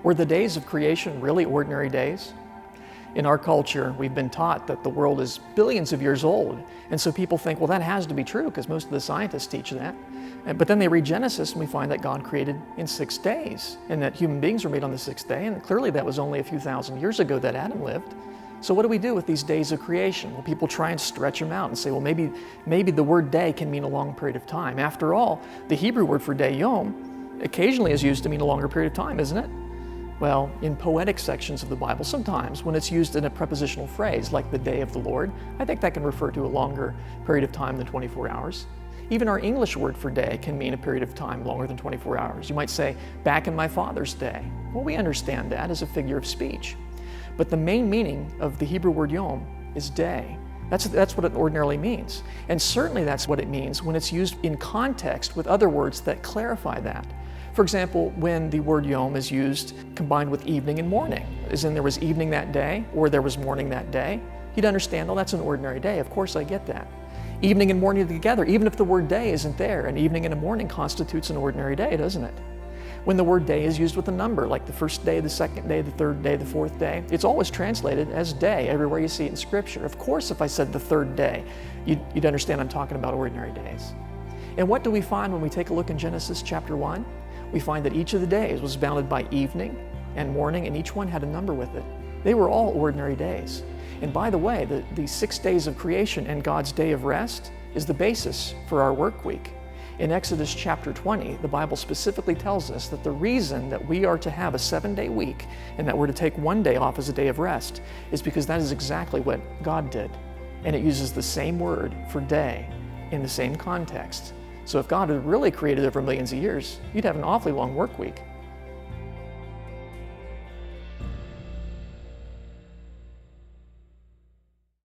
Were the days of creation really ordinary days? In our culture, we've been taught that the world is billions of years old, and so people think, well, that has to be true because most of the scientists teach that. But then they read Genesis and we find that God created in 6 days and that human beings were made on the 6th day, and clearly that was only a few thousand years ago that Adam lived. So what do we do with these days of creation? Well, people try and stretch them out and say, well, maybe the word day can mean a long period of time. After all, the Hebrew word for day, yom, occasionally is used to mean a longer period of time, isn't it? Well, in poetic sections of the Bible, sometimes when it's used in a prepositional phrase like the day of the Lord, I think that can refer to a longer period of time than 24 hours. Even our English word for day can mean a period of time longer than 24 hours. You might say, back in my father's day. Well, we understand that as a figure of speech. But the main meaning of the Hebrew word yom is day. That's what it ordinarily means. And certainly that's what it means when it's used in context with other words that clarify that. For example, when the word yom is used combined with evening and morning, as in there was evening that day or there was morning that day, you'd understand, oh, that's an ordinary day. Of course I get that. Evening and morning together, even if the word day isn't there, an evening and a morning constitutes an ordinary day, doesn't it? When the word day is used with a number, like the first day, the second day, the third day, the fourth day, it's always translated as day everywhere you see it in Scripture. Of course, if I said the third day, you'd understand I'm talking about ordinary days. And what do we find when we take a look in Genesis chapter 1? We find that each of the days was bounded by evening and morning, and each one had a number with it. They were all ordinary days. And by the way, the 6 days of creation and God's day of rest is the basis for our work week. In Exodus chapter 20, the Bible specifically tells us that the reason that we are to have a 7-day week and that we're to take 1 day off as a day of rest is because that is exactly what God did. And it uses the same word for day in the same context. So if God had really created over millions of years, you'd have an awfully long work week.